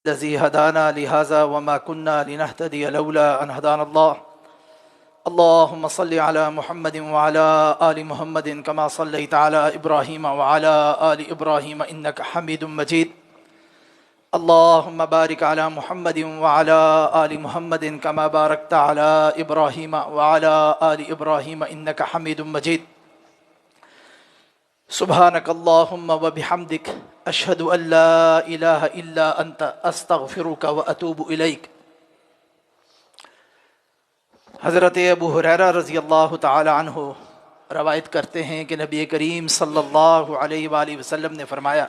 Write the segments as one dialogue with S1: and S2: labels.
S1: الذي هدانا لهذا وما كنا لنهتدي لولا أن هدانا الله. اللهم صل على محمد وعلى آل محمد كما صليت على إبراهيم وعلى آل إبراهيم إنك حميد مجيد. اللهم بارك على محمد وعلى آل محمد كما باركت على إبراهيم وعلى آل إبراهيم إنك حميد مجيد. سبحانك اللهم وبحمدك اشهد ان لا الہ الا انت استغفرک واتوب الیک. حضرت ابو ہریرہ رضی اللہ تعالی عنہ روایت کرتے ہیں کہ نبی کریم صلی اللہ علیہ وآلہ وسلم نے فرمایا،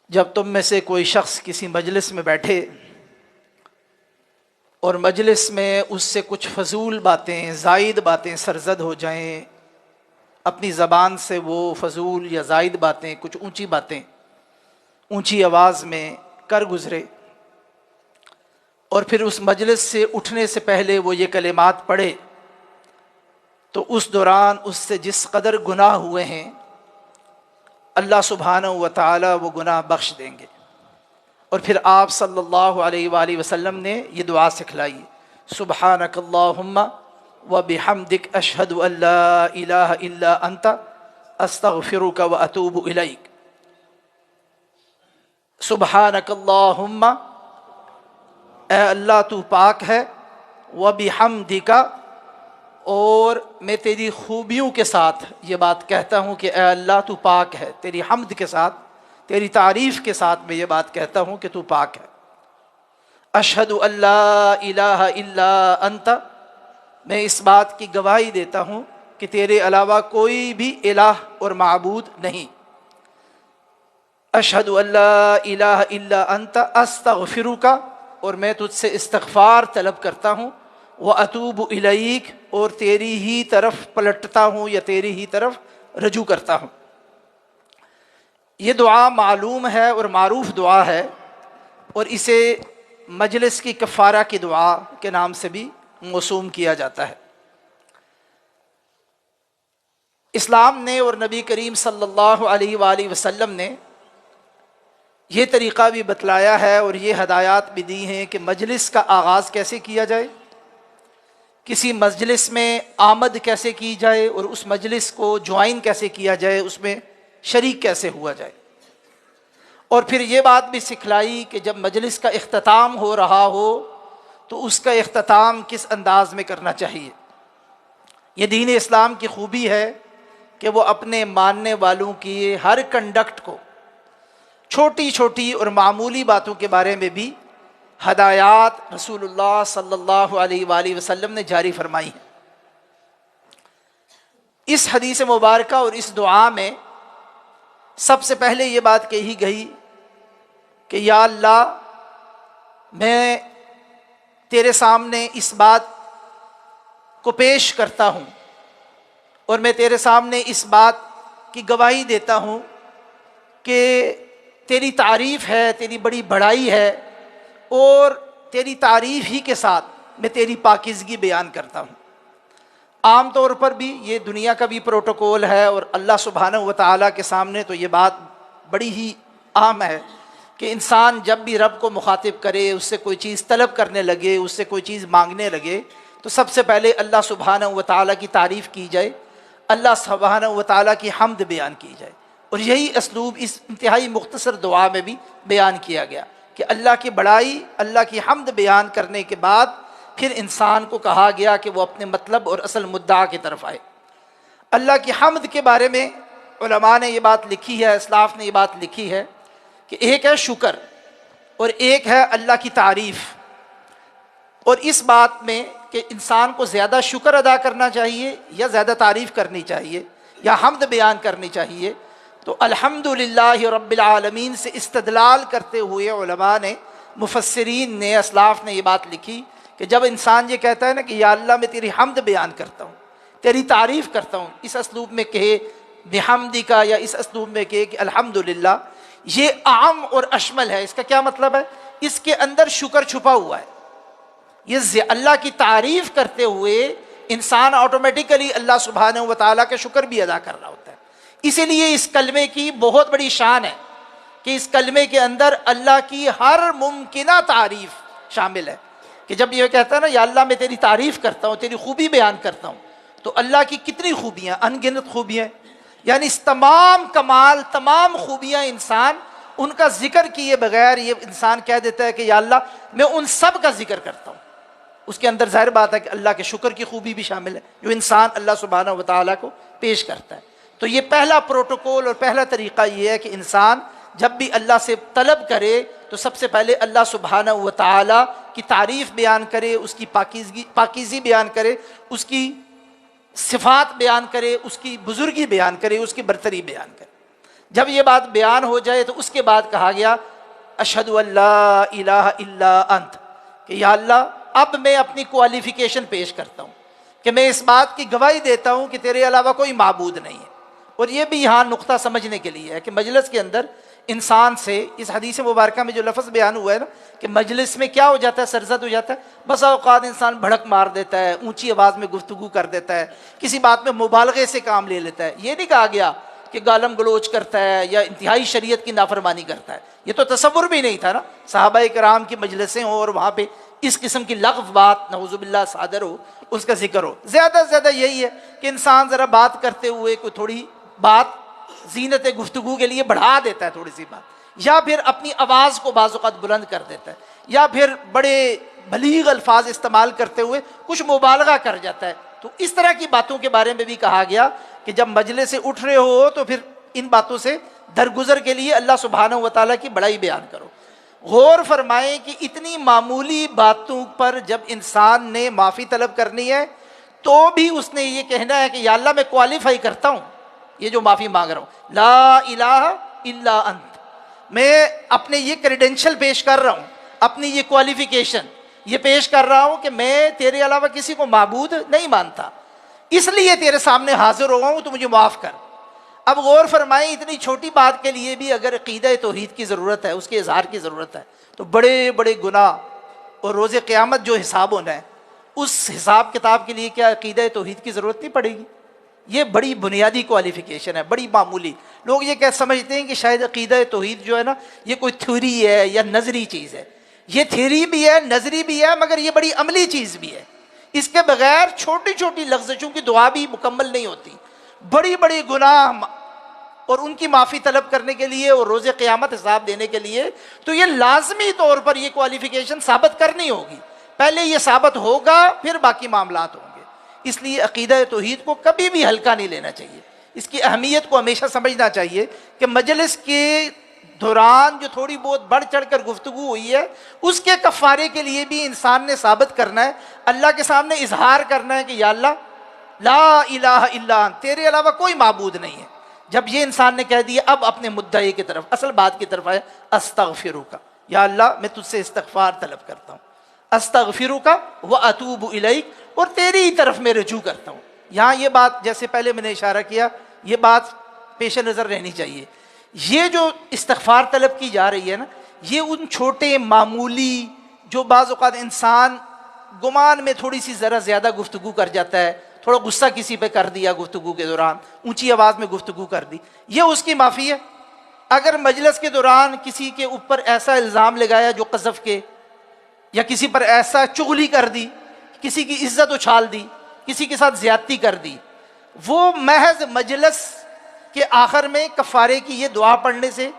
S1: جب تم میں سے کوئی شخص کسی مجلس میں بیٹھے اور مجلس میں اس سے کچھ فضول باتیں، زائد باتیں سرزد ہو جائیں، اپنی زبان سے وہ فضول یا زائد باتیں، کچھ اونچی باتیں اونچی آواز میں کر گزرے، اور پھر اس مجلس سے اٹھنے سے پہلے وہ یہ کلمات پڑھے، تو اس دوران اس سے جس قدر گناہ ہوئے ہیں اللہ سبحانہ و تعالی وہ گناہ بخش دیں گے. اور پھر آپ صلی اللہ علیہ وآلہ وسلم نے یہ دعا سکھلائی، سبحانک اللہم وبحمدک اشہد ان لا الہ الا انت استغفرک واتوب الیک. سبحانک اللہم، اے اللہ تو پاک ہے، وبحمدک، اور میں تیری خوبیوں کے ساتھ یہ بات کہتا ہوں کہ اے اللہ تو پاک ہے، تیری حمد کے ساتھ، تیری تعریف کے ساتھ میں یہ بات کہتا ہوں کہ تو پاک ہے. اشہد ان لا الہ الا انت، میں اس بات کی گواہی دیتا ہوں کہ تیرے علاوہ کوئی بھی الہ اور معبود نہیں. اشہد ان لا الہ الا انت استغفرک، اور میں تجھ سے استغفار طلب کرتا ہوں، واتوب الیک، اور تیری ہی طرف پلٹتا ہوں یا تیری ہی طرف رجوع کرتا ہوں. یہ دعا معلوم ہے اور معروف دعا ہے، اور اسے مجلس کی کفارہ کی دعا کے نام سے بھی موسوم کیا جاتا ہے. اسلام نے اور نبی کریم صلی اللہ علیہ وآلہ وسلم نے یہ طریقہ بھی بتلایا ہے اور یہ ہدایات بھی دی ہیں کہ مجلس کا آغاز کیسے کیا جائے، کسی مجلس میں آمد کیسے کی جائے، اور اس مجلس کو جوائن کیسے کیا جائے، اس میں شریک کیسے ہوا جائے. اور پھر یہ بات بھی سکھلائی کہ جب مجلس کا اختتام ہو رہا ہو تو اس کا اختتام کس انداز میں کرنا چاہیے. یہ دین اسلام کی خوبی ہے کہ وہ اپنے ماننے والوں کی ہر کنڈکٹ کو، چھوٹی چھوٹی اور معمولی باتوں کے بارے میں بھی ہدایات رسول اللہ صلی اللہ علیہ وآلہ وسلم نے جاری فرمائی ہیں. اس حدیث مبارکہ اور اس دعا میں سب سے پہلے یہ بات کہی گئی کہ یا اللہ، میں تیرے سامنے اس بات کو پیش کرتا ہوں اور میں تیرے سامنے اس بات کی گواہی دیتا ہوں کہ تیری تعریف ہے، تیری بڑی بڑائی ہے، اور تیری تعریف ہی کے ساتھ میں تیری پاکیزگی بیان کرتا ہوں. عام طور پر بھی یہ دنیا کا بھی پروٹوکول ہے، اور اللہ سبحانہ و تعالیٰ کے سامنے تو یہ بات بڑی ہی عام ہے کہ انسان جب بھی رب کو مخاطب کرے، اس سے کوئی چیز طلب کرنے لگے، اس سے کوئی چیز مانگنے لگے، تو سب سے پہلے اللہ سبحانہ و تعالیٰ کی تعریف کی جائے، اللہ سبحانہ و تعالیٰ کی حمد بیان کی جائے. اور یہی اسلوب اس انتہائی مختصر دعا میں بھی بیان کیا گیا کہ اللہ کی بڑائی، اللہ کی حمد بیان کرنے کے بعد پھر انسان کو کہا گیا کہ وہ اپنے مطلب اور اصل مدعا کی طرف آئے. اللہ کی حمد کے بارے میں علماء نے یہ بات لکھی ہے، اسلاف نے یہ بات لکھی ہے کہ ایک ہے شکر اور ایک ہے اللہ کی تعریف. اور اس بات میں کہ انسان کو زیادہ شکر ادا کرنا چاہیے یا زیادہ تعریف کرنی چاہیے یا حمد بیان کرنی چاہیے، تو الحمدللہ رب العالمین سے استدلال کرتے ہوئے علماء نے، مفسرین نے، اسلاف نے یہ بات لکھی کہ جب انسان یہ کہتا ہے نا کہ یا اللہ میں تیری حمد بیان کرتا ہوں، تیری تعریف کرتا ہوں، اس اسلوب میں کہے بحمدک یا اس اسلوب میں کہے کہ الحمدللہ، یہ عام اور اشمل ہے. اس کا کیا مطلب ہے؟ اس کے اندر شکر چھپا ہوا ہے. یہ اللہ کی تعریف کرتے ہوئے انسان آٹومیٹیکلی اللہ سبحانہ و تعالیٰ کا شکر بھی ادا کر رہا ہوتا ہے. اسی لیے اس کلمے کی بہت بڑی شان ہے کہ اس کلمے کے اندر اللہ کی ہر ممکنہ تعریف شامل ہے. کہ جب یہ کہتا ہے نا یا اللہ میں تیری تعریف کرتا ہوں، تیری خوبی بیان کرتا ہوں، تو اللہ کی کتنی خوبیاں، ان گنت خوبیاں، یعنی اس تمام کمال، تمام خوبیاں انسان ان کا ذکر کیے بغیر یہ انسان کہہ دیتا ہے کہ یا اللہ میں ان سب کا ذکر کرتا ہوں. اس کے اندر ظاہر بات ہے کہ اللہ کے شکر کی خوبی بھی شامل ہے جو انسان اللہ سبحانہ و تعالیٰ کو پیش کرتا ہے. تو یہ پہلا پروٹوکول اور پہلا طریقہ یہ ہے کہ انسان جب بھی اللہ سے طلب کرے تو سب سے پہلے اللہ سبحانہ و تعالیٰ کی تعریف بیان کرے، اس کی پاکیزی بیان کرے، اس کی صفات بیان کرے، اس کی بزرگی بیان کرے، اس کی برتری بیان کرے. جب یہ بات بیان ہو جائے تو اس کے بعد کہا گیا اشہد ان لا الہ الا انت، کہ یا اللہ اب میں اپنی کوالیفیکیشن پیش کرتا ہوں کہ میں اس بات کی گواہی دیتا ہوں کہ تیرے علاوہ کوئی معبود نہیں ہے. اور یہ بھی یہاں نقطہ سمجھنے کے لیے ہے کہ مجلس کے اندر انسان سے، اس حدیث مبارکہ میں جو لفظ بیان ہوا ہے نا کہ مجلس میں کیا ہو جاتا ہے، سرزد ہو جاتا ہے. بسا اوقات انسان بھڑک مار دیتا ہے، اونچی آواز میں گفتگو کر دیتا ہے، کسی بات میں مبالغے سے کام لے لیتا ہے. یہ نہیں کہا گیا کہ گالم گلوچ کرتا ہے یا انتہائی شریعت کی نافرمانی کرتا ہے. یہ تو تصور بھی نہیں تھا نا صحابہ کرام کی مجلسیں ہوں اور وہاں پہ اس قسم کی لغو بات نعوذ باللہ صادر ہو، اس کا ذکر ہو. زیادہ سے زیادہ یہی ہے کہ انسان ذرا بات کرتے ہوئے کوئی تھوڑی بات زینت گفتگو کے لیے بڑھا دیتا ہے تھوڑی سی بات، یا پھر اپنی آواز کو بعض اوقات بلند کر دیتا ہے، یا پھر بڑے بلیغ الفاظ استعمال کرتے ہوئے کچھ مبالغہ کر جاتا ہے. تو اس طرح کی باتوں کے بارے میں بھی کہا گیا کہ جب مجلس سے اٹھ رہے ہو تو پھر ان باتوں سے درگزر کے لیے اللہ سبحانہ و تعالیٰ کی بڑائی بیان کرو. غور فرمائیں کہ اتنی معمولی باتوں پر جب انسان نے معافی طلب کرنی ہے تو بھی اس نے یہ کہنا ہے کہ یا اللہ میں کوالیفائی کرتا ہوں یہ جو معافی مانگ رہا ہوں، لا الہ الا انت. میں اپنے یہ کریڈینشل پیش کر رہا ہوں، اپنی یہ کوالیفیکیشن یہ پیش کر رہا ہوں کہ میں تیرے علاوہ کسی کو معبود نہیں مانتا، اس لیے تیرے سامنے حاضر ہوا ہوں، تو مجھے معاف کر. اب غور فرمائیں اتنی چھوٹی بات کے لیے بھی اگر عقیدہ توحید کی ضرورت ہے، اس کے اظہار کی ضرورت ہے، تو بڑے بڑے گناہ اور روز قیامت جو حساب ہونا ہے اس حساب کتاب کے لیے کیا عقیدہ توحید کی ضرورت نہیں پڑے گی؟ یہ بڑی بنیادی کوالیفیکیشن ہے، بڑی معمولی. لوگ یہ کہہ سمجھتے ہیں کہ شاید عقیدہ توحید جو ہے نا یہ کوئی تھیوری ہے یا نظری چیز ہے. یہ تھیوری بھی ہے، نظری بھی ہے، مگر یہ بڑی عملی چیز بھی ہے. اس کے بغیر چھوٹی چھوٹی لغزشوں کی دعا بھی مکمل نہیں ہوتی. بڑی بڑی گناہ اور ان کی معافی طلب کرنے کے لیے اور روز قیامت حساب دینے کے لیے تو یہ لازمی طور پر یہ کوالیفیکیشن ثابت کرنی ہوگی. پہلے یہ ثابت ہوگا پھر باقی معاملات ہوں گے. اس لیے عقیدہ توحید کو کبھی بھی ہلکا نہیں لینا چاہیے، اس کی اہمیت کو ہمیشہ سمجھنا چاہیے کہ مجلس کے دوران جو تھوڑی بہت بڑھ چڑھ کر گفتگو ہوئی ہے اس کے کفارے کے لیے بھی انسان نے ثابت کرنا ہے، اللہ کے سامنے اظہار کرنا ہے کہ یا اللہ لا الہ الا انت، تیرے علاوہ کوئی معبود نہیں ہے. جب یہ انسان نے کہہ دیا اب اپنے مدعی کی طرف، اصل بات کی طرف آیا، استغفرک، یا اللہ میں تجھ سے استغفار طلب کرتا ہوں، استغفرک واتوب الیک، اور تیری ہی طرف میں رجوع کرتا ہوں. یہاں یہ بات جیسے پہلے میں نے اشارہ کیا یہ بات پیش نظر رہنی چاہیے. یہ جو استغفار طلب کی جا رہی ہے نا یہ ان چھوٹے معمولی جو بعض اوقات انسان گمان میں تھوڑی سی ذرا زیادہ گفتگو کر جاتا ہے، تھوڑا غصہ کسی پہ کر دیا گفتگو کے دوران، اونچی آواز میں گفتگو کر دی، یہ اس کی معافی ہے. اگر مجلس کے دوران کسی کے اوپر ایسا الزام لگایا جو قذف کے، یا کسی پر ایسا چغلی کر دی، کسی کی عزت اچھال دی، کسی کے ساتھ زیادتی کر دی، وہ محض مجلس کے آخر میں کفارے کی یہ دعا پڑھنے سے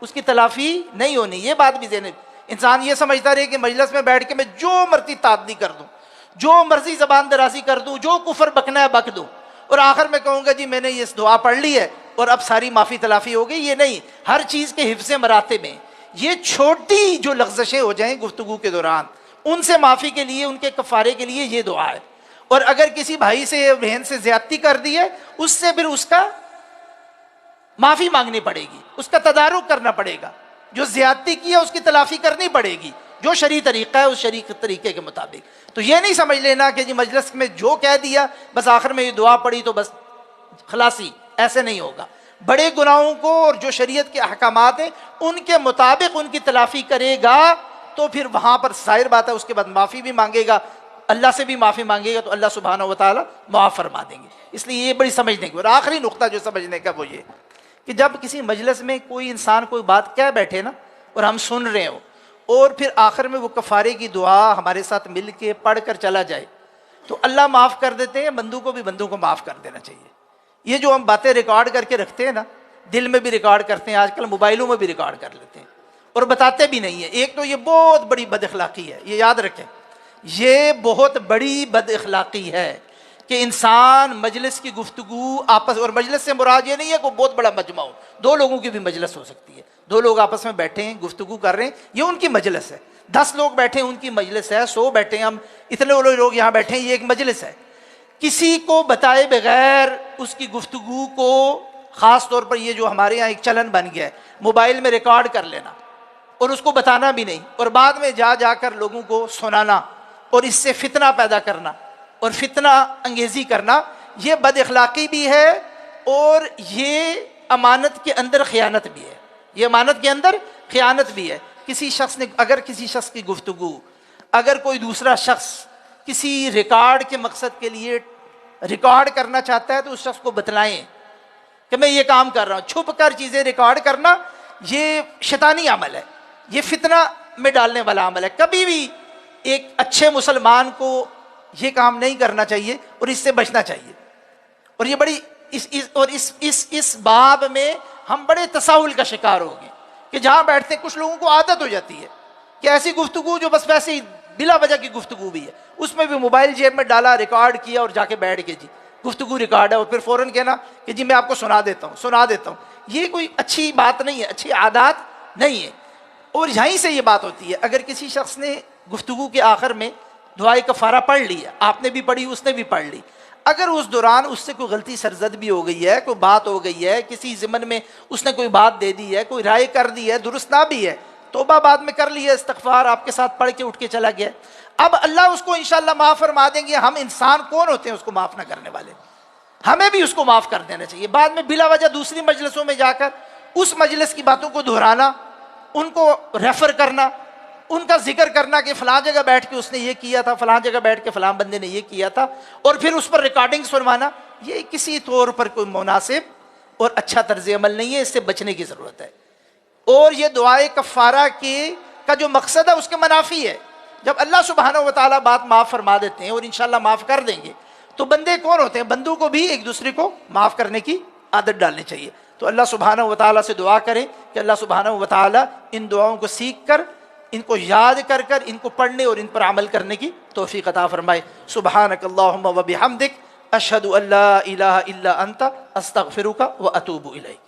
S1: اس کی تلافی نہیں ہونی. یہ بات بھی ذہن، انسان یہ سمجھتا رہے کہ مجلس میں بیٹھ کے میں جو مرضی تعدی کر دوں، جو مرضی زبان درازی کر دوں، جو کفر بکنا ہے بک دوں، اور آخر میں کہوں گا جی میں نے یہ دعا پڑھ لی ہے اور اب ساری معافی تلافی ہو گئی. یہ نہیں، ہر چیز کے حفظ مراتب میں یہ چھوٹی جو لغزشیں ہو جائیں گفتگو کے دوران ان سے معافی کے لیے، ان کے کفارے کے لیے یہ دعا ہے. اور اگر کسی بھائی سے بہن سے زیادتی کر دی ہے اس سے پھر اس کا معافی مانگنی پڑے گی، اس کا تدارک کرنا پڑے گا، جو زیادتی کی ہے اس کی تلافی کرنی پڑے گی، جو شرعی طریقہ ہے اس شرعی طریقے کے مطابق. تو یہ نہیں سمجھ لینا کہ جی مجلس میں جو کہہ دیا بس آخر میں یہ دعا پڑھی تو بس خلاصی، ایسے نہیں ہوگا. بڑے گناہوں کو اور جو شریعت کے احکامات ہیں ان کے مطابق ان کی تلافی کرے گا تو پھر وہاں پر ظاہر بات ہے اس کے بعد معافی بھی مانگے گا، اللہ سے بھی معافی مانگے گا تو اللہ سبحانہ و تعالیٰ معاف فرما دیں گے. اس لیے یہ بڑی سمجھنے کی. اور آخری نقطہ جو سمجھنے کا وہ یہ کہ جب کسی مجلس میں کوئی انسان کوئی بات کہہ بیٹھے نا اور ہم سن رہے ہوں اور پھر آخر میں وہ کفارے کی دعا ہمارے ساتھ مل کے پڑھ کر چلا جائے تو اللہ معاف کر دیتے ہیں، بندوں کو بھی بندوں کو معاف کر دینا چاہیے۔ یہ جو ہم باتیں ریکارڈ کر کے رکھتے ہیں نا، دل میں بھی ریکارڈ کرتے ہیں، آج کل موبائلوں میں بھی ریکارڈ کر لیتے ہیں اور بتاتے بھی نہیں ہیں۔ ایک تو یہ بہت بڑی بد اخلاقی ہے، یہ یاد رکھیں، یہ بہت بڑی بد اخلاقی ہے کہ انسان مجلس کی گفتگو آپس، اور مجلس سے مراد یہ نہیں ہے کوئی بہت بڑا مجمع ہو، دو لوگوں کی بھی مجلس ہو سکتی ہے، دو لوگ آپس میں بیٹھے ہیں گفتگو کر رہے ہیں، یہ ان کی مجلس ہے۔ 10 لوگ بیٹھے ہیں ان کی مجلس ہے، 100 بیٹھے ہیں، ہم اتنے لوگ یہاں بیٹھے ہیں، یہ ایک مجلس ہے۔ کسی کو بتائے بغیر اس کی گفتگو کو، خاص طور پر یہ جو ہمارے یہاں ایک چلن بن گیا ہے موبائل میں ریکارڈ کر لینا اور اس کو بتانا بھی نہیں، اور بعد میں جا کر لوگوں کو سنانا اور اس سے فتنہ پیدا کرنا اور فتنہ انگیزی کرنا، یہ بد اخلاقی بھی ہے اور یہ امانت کے اندر خیانت بھی ہے، یہ امانت کے اندر خیانت بھی ہے۔ کسی شخص نے، اگر کسی شخص کی گفتگو اگر کوئی دوسرا شخص کسی ریکارڈ کے مقصد کے لیے ریکارڈ کرنا چاہتا ہے تو اس شخص کو بتلائیں کہ میں یہ کام کر رہا ہوں۔ چھپ کر چیزیں ریکارڈ کرنا یہ شیطانی عمل ہے، یہ فتنہ میں ڈالنے والا عمل ہے۔ کبھی بھی ایک اچھے مسلمان کو یہ کام نہیں کرنا چاہیے اور اس سے بچنا چاہیے۔ اور یہ بڑی اس باب میں ہم بڑے تساہل کا شکار ہو گئے کہ جہاں بیٹھتے ہیں کچھ لوگوں کو عادت ہو جاتی ہے کہ ایسی گفتگو جو بس ویسے ہی بلا وجہ کی گفتگو بھی ہے، اس میں بھی موبائل جیب میں ڈالا، ریکارڈ کیا اور جا کے بیٹھ کے جی گفتگو ریکارڈ ہے، اور پھر فوراً کہنا کہ جی میں آپ کو سنا دیتا ہوں۔ یہ کوئی اچھی بات نہیں ہے، اچھی عادات نہیں ہے۔ اور یہیں سے یہ بات ہوتی ہے، اگر کسی شخص نے گفتگو کے آخر میں دعائے کفارہ پڑھ لی ہے، آپ نے بھی پڑھی، اس نے بھی پڑھ لی، اگر اس دوران اس سے کوئی غلطی سرزد بھی ہو گئی ہے، کوئی بات ہو گئی ہے، کسی ضمن میں اس نے کوئی بات دے دی ہے، کوئی رائے کر دی ہے، درست نہ بھی ہے، توبہ بعد میں کر لی ہے، استغفار آپ کے ساتھ پڑھ کے اٹھ کے چلا گیا، اب اللہ اس کو انشاءاللہ معاف فرما دیں گے۔ ہم انسان کون ہوتے ہیں اس کو معاف نہ کرنے والے؟ ہمیں بھی اس کو معاف کر دینا چاہیے۔ بعد میں بلا وجہ دوسری مجلسوں میں جا کر اس مجلس کی باتوں کو دہرانا، ان کو ریفر کرنا، ان کا ذکر کرنا کہ فلاں جگہ بیٹھ کے اس نے یہ کیا تھا، فلاں جگہ بیٹھ کے فلاں بندے نے یہ کیا تھا، اور پھر اس پر ریکارڈنگ سنوانا، یہ کسی طور پر کوئی مناسب اور اچھا طرز عمل نہیں ہے، اس سے بچنے کی ضرورت ہے۔ اور یہ دعائے کفارہ کا جو مقصد ہے اس کے منافی ہے۔ جب اللہ سبحانہ و تعالیٰ بات معاف فرما دیتے ہیں اور انشاءاللہ معاف کر دیں گے تو بندے کون ہوتے ہیں؟ بندوں کو بھی ایک دوسرے کو معاف کرنے کی عادت ڈالنی چاہیے۔ تو اللہ سبحانہ و تعالیٰ سے دعا کریں کہ اللہ سبحانہ و تعالیٰ ان دعاؤں کو سیکھ کر، ان کو یاد کر کر، ان کو پڑھنے اور ان پر عمل کرنے کی توفیق عطا فرمائے۔ سبحانک اللہم و بحمدک، اشہد ان لا الہ الا انت، استغفرک و اتوب الیک۔